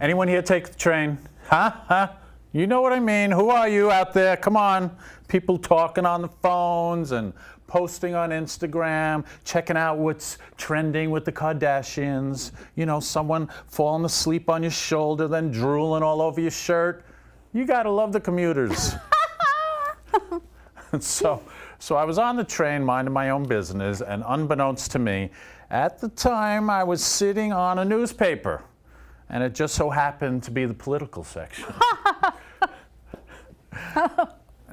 Anyone here take the train? Huh? You know what I mean. Who are you out there? Come on. People talking on the phones and posting on Instagram, checking out what's trending with the Kardashians. You know, someone falling asleep on your shoulder, then drooling all over your shirt. You gotta love the commuters. So I was on the train minding my own business, and unbeknownst to me, at the time I was sitting on a newspaper, and it just so happened to be the political section.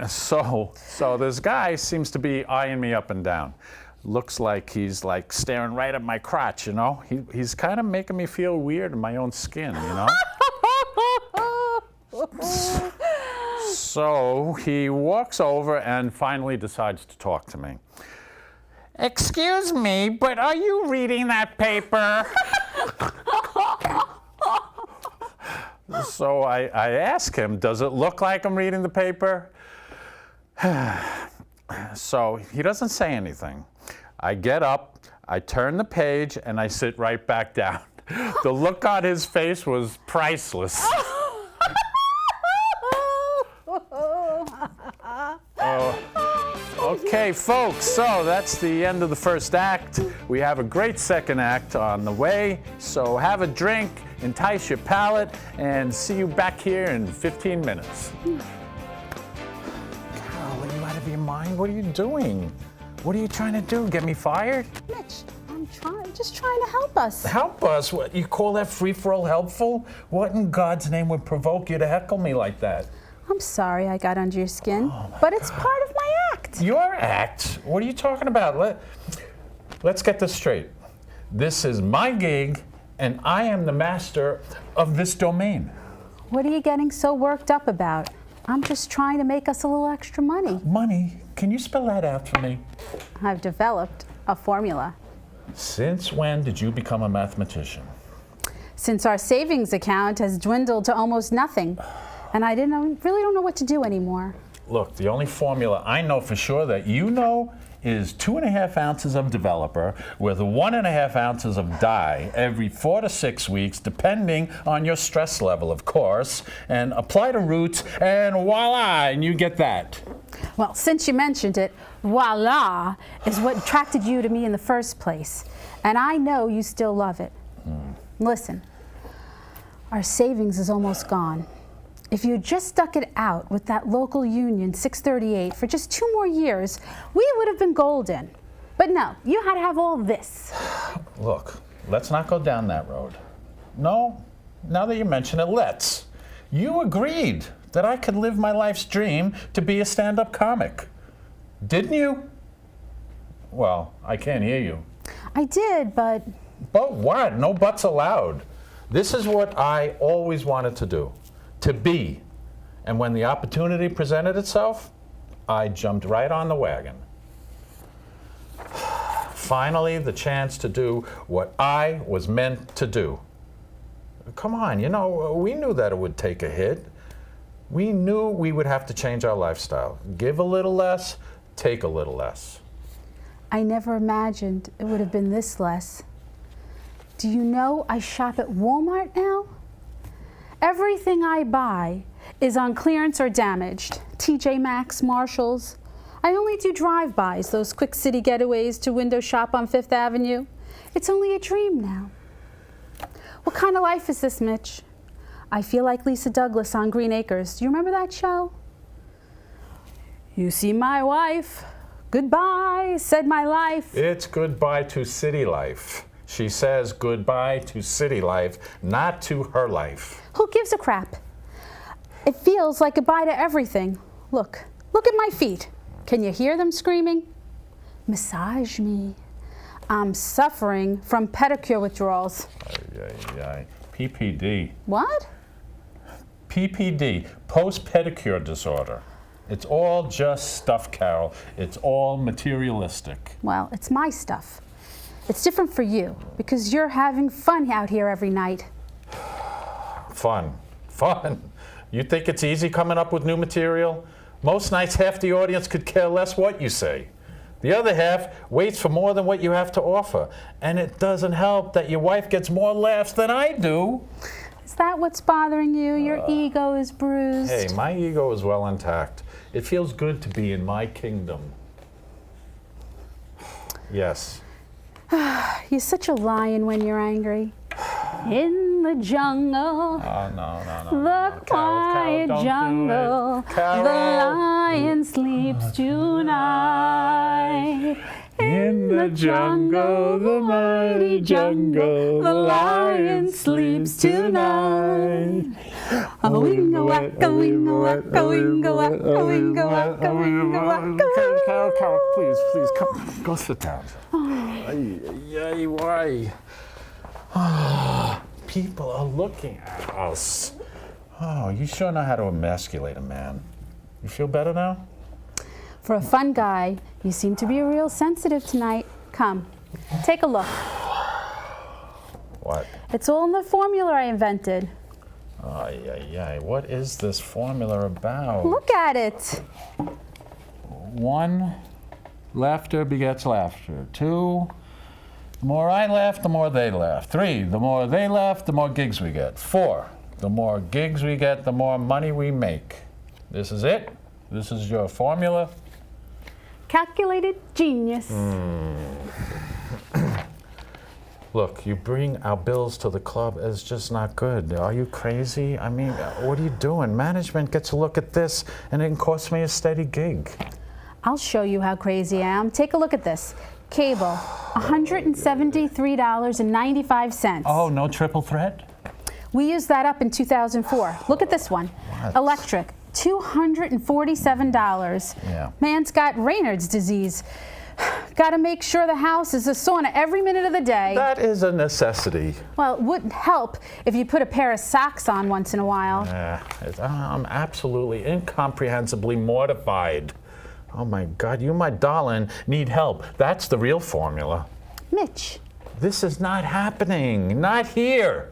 So this guy seems to be eyeing me up and down. Looks like he's like staring right at my crotch, you know? He's kind of making me feel weird in my own skin, you know? So he walks over and finally decides to talk to me. Excuse me, but are you reading that paper? So I ask him, does it look like I'm reading the paper? So he doesn't say anything. I get up, I turn the page, and I sit right back down. The look on his face was priceless. Okay, folks, so that's the end of the first act. We have a great second act on the way, so have a drink, entice your palate, and see you back here in 15 minutes. Carol, are you out of your mind? What are you doing? What are you trying to do? Get me fired? Mitch, I'm just trying to help us. Help us? What, you call that free-for-all helpful? What in God's name would provoke you to heckle me like that? I'm sorry I got under your skin, but it's part of my act. Your act? What are you talking about? Let's get this straight. This is my gig, and I am the master of this domain. What are you getting so worked up about? I'm just trying to make us a little extra money. Money? Can you spell that out for me? I've developed a formula. Since when did you become a mathematician? Since our savings account has dwindled to almost nothing, and I really don't know what to do anymore. Look, the only formula I know for sure that you know is 2.5 ounces of developer with 1.5 ounces of dye every 4 to 6 weeks, depending on your stress level, of course, and apply to roots, and voila, and you get that. Well, since you mentioned it, voila is what attracted you to me in the first place, and I know you still love it. Listen, our savings is almost gone. If you just stuck it out with that local union 638 for just 2 more years, we would have been golden. But no, you had to have all this. Look, let's not go down that road. No, now that you mention it, let's. You agreed that I could live my life's dream to be a stand-up comic. Didn't you? Well, I can't hear you. I did, but... But what? No buts allowed. This is what I always wanted to do. To be. And when the opportunity presented itself, I jumped right on the wagon. Finally, the chance to do what I was meant to do. Come on, you know, we knew that it would take a hit. We knew we would have to change our lifestyle. Give a little less, take a little less. I never imagined it would have been this less. Do you know I shop at Walmart now? Everything I buy is on clearance or damaged. TJ Maxx, Marshalls. I only do drive-bys, those quick city getaways to window shop on Fifth Avenue. It's only a dream now. What kind of life is this, Mitch? I feel like Lisa Douglas on Green Acres. Do you remember that show? You see my wife. Goodbye, said my life. It's goodbye to city life. She says goodbye to city life, not to her life. Who gives a crap? It feels like goodbye to everything. Look at my feet. Can you hear them screaming? Massage me. I'm suffering from pedicure withdrawals. PPD. What? PPD, post-pedicure disorder. It's all just stuff, Carol. It's all materialistic. Well, it's my stuff. It's different for you, because you're having fun out here every night. Fun. You think it's easy coming up with new material? Most nights half the audience could care less what you say. The other half waits for more than what you have to offer. And it doesn't help that your wife gets more laughs than I do. Is that what's bothering you? Your ego is bruised. Hey, my ego is well intact. It feels good to be in my kingdom. Yes. You're such a lion when you're angry. In the jungle, the quiet jungle, the lion sleeps tonight. In the jungle, the mighty jungle, the lion sleeps tonight. A wingo whack, a wingo whack, a wingo whack, a wingo whack, a wingo whack. Carol, please, come, go sit down. Why? People are looking at us. Oh, you sure know how to emasculate a man. You feel better now? For a fun guy, you seem to be real sensitive tonight. Come, take a look. What? It's all in the formula I invented. What is this formula about? Look at it. 1, laughter begets laughter. 2, the more I laugh, the more they laugh. 3, the more they laugh, the more gigs we get. 4, the more gigs we get, the more money we make. This is it? This is your formula? Calculated genius. Look, you bring our bills to the club is just not good. Are you crazy? I mean, what are you doing? Management gets a look at this and it can cost me a steady gig. I'll show you how crazy I am. Take a look at this. Cable, $173.95. Oh, no triple threat? We used that up in 2004. Look at this one. What? Electric, $247. Yeah. Man's got Raynaud's disease. Got to make sure the house is a sauna every minute of the day. That is a necessity. Well, it wouldn't help if you put a pair of socks on once in a while. I'm absolutely incomprehensibly mortified. Oh my God, you, my darling, need help. That's the real formula. Mitch. This is not happening. Not here.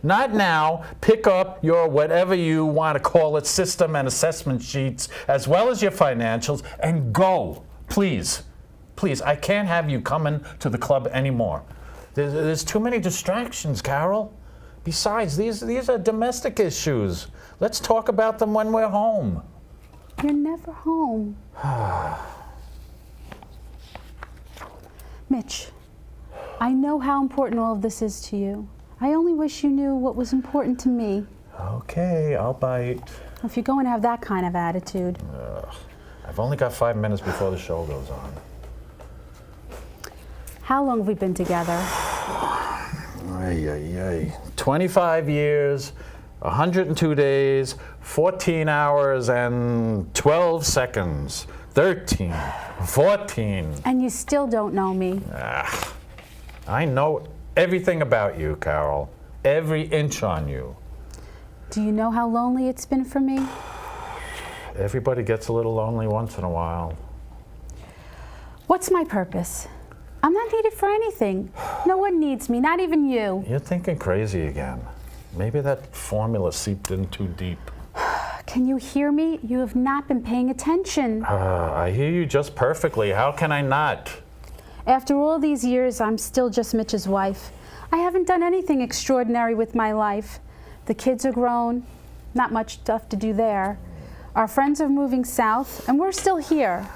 Not now. Pick up your whatever you want to call it, system and assessment sheets, as well as your financials, and go. Please. Please, I can't have you coming to the club anymore. There's too many distractions, Carol. Besides, these are domestic issues. Let's talk about them when we're home. You're never home. Mitch, I know how important all of this is to you. I only wish you knew what was important to me. Okay, I'll bite. If you're going to have that kind of attitude. I've only got 5 minutes before the show goes on. How long have we been together? 25 years, 102 days, 14 hours, and 12 seconds. 13, 14. And you still don't know me. I know everything about you, Carol. Every inch on you. Do you know how lonely it's been for me? Everybody gets a little lonely once in a while. What's my purpose? I'm not needed for anything. No one needs me, not even you. You're thinking crazy again. Maybe that formula seeped in too deep. Can you hear me? You have not been paying attention. I hear you just perfectly. How can I not? After all these years, I'm still just Mitch's wife. I haven't done anything extraordinary with my life. The kids are grown, not much stuff to do there. Our friends are moving south, and we're still here.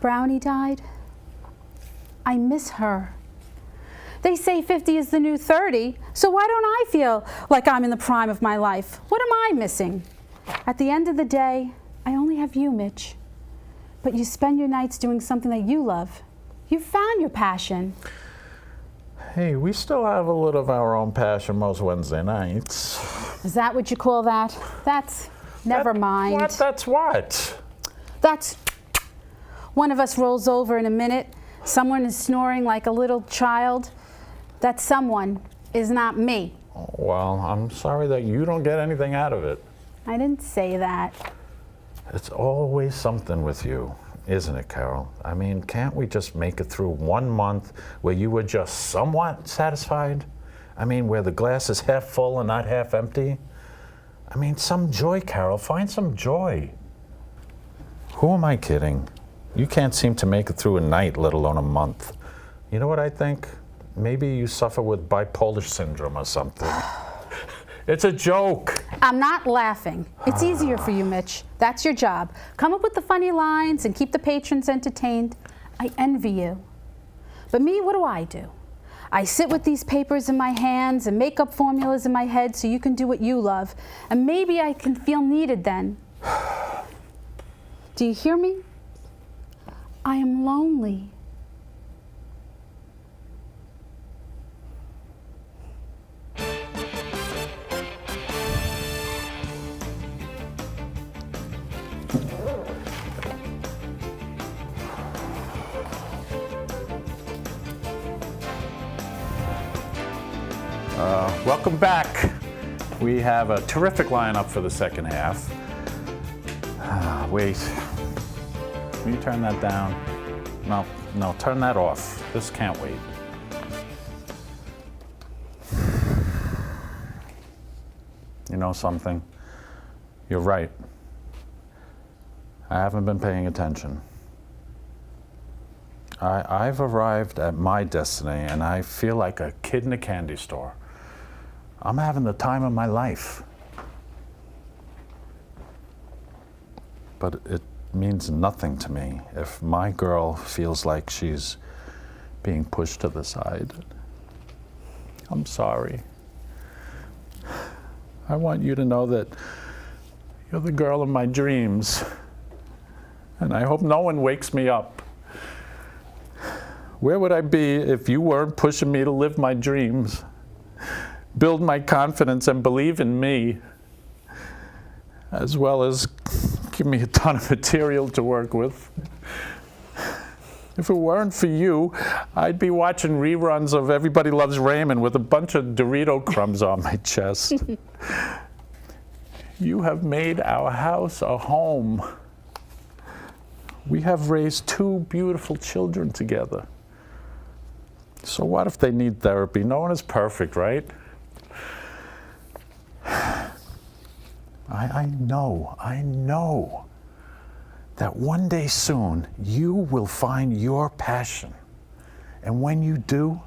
Brownie died. I miss her. They say 50 is the new 30, so why don't I feel like I'm in the prime of my life? What am I missing? At the end of the day, I only have you, Mitch. But you spend your nights doing something that you love. You found your passion. Hey, we still have a little of our own passion most Wednesday nights. Is that what you call that? That's, never mind. What? That's what? That's, one of us rolls over in a minute. Someone is snoring like a little child. That someone is not me. Well, I'm sorry that you don't get anything out of it. I didn't say that. It's always something with you, isn't it, Carol? I mean, can't we just make it through 1 month where you were just somewhat satisfied? I mean, where the glass is half full and not half empty? I mean, some joy, Carol. Find some joy. Who am I kidding? You can't seem to make it through a night, let alone a month. You know what I think? Maybe you suffer with bipolar syndrome or something. It's a joke. I'm not laughing. It's easier for you, Mitch. That's your job. Come up with the funny lines and keep the patrons entertained. I envy you. But me, what do? I sit with these papers in my hands and make up formulas in my head so you can do what you love. And maybe I can feel needed then. Do you hear me? I am lonely. Welcome back. We have a terrific lineup for the second half. Wait, can you turn that down? No, turn that off. This can't wait. You know something? You're right. I haven't been paying attention. I've arrived at my destiny and I feel like a kid in a candy store. I'm having the time of my life. But it means nothing to me if my girl feels like she's being pushed to the side. I'm sorry. I want you to know that you're the girl of my dreams. And I hope no one wakes me up. Where would I be if you weren't pushing me to live my dreams, build my confidence and believe in me, as well as give me a ton of material to work with? If it weren't for you, I'd be watching reruns of Everybody Loves Raymond with a bunch of Dorito crumbs on my chest. You have made our house a home. We have raised 2 beautiful children together. So what if they need therapy? No one is perfect, right? I know that one day soon you will find your passion. And when you do,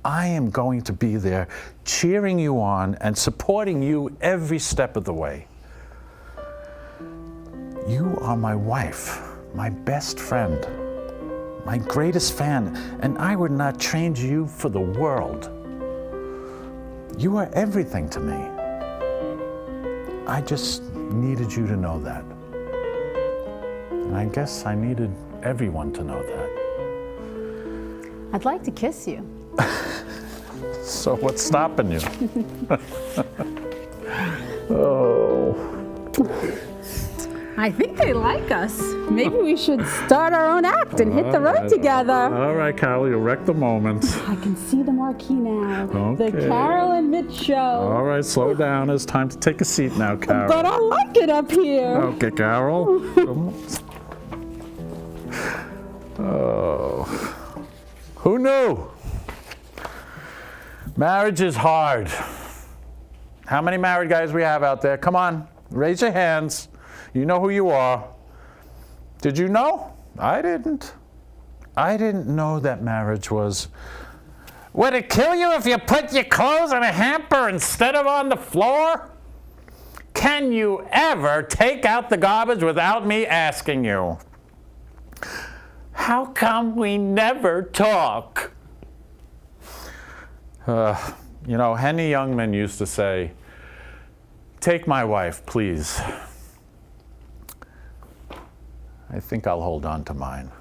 I am going to be there cheering you on and supporting you every step of the way. You are my wife, my best friend, my greatest fan, and I would not change you for the world. You are everything to me. I just needed you to know that. And I guess I needed everyone to know that. I'd like to kiss you. So what's stopping you? Oh. I think they like us. Maybe we should start our own act and hit the road together. All right, Carol, you wrecked the moment. I can see the marquee now. Okay. The Carol and Mitch show. All right, slow down. It's time to take a seat now, Carol. But I like it up here. Okay, Carol. Oh. Who knew? Marriage is hard. How many married guys we have out there? Come on, raise your hands. You know who you are. Did you know? I didn't. I didn't know that marriage was... Would it kill you if you put your clothes in a hamper instead of on the floor? Can you ever take out the garbage without me asking you? How come we never talk? You know, Henny Youngman used to say, "Take my wife, please." I think I'll hold on to mine.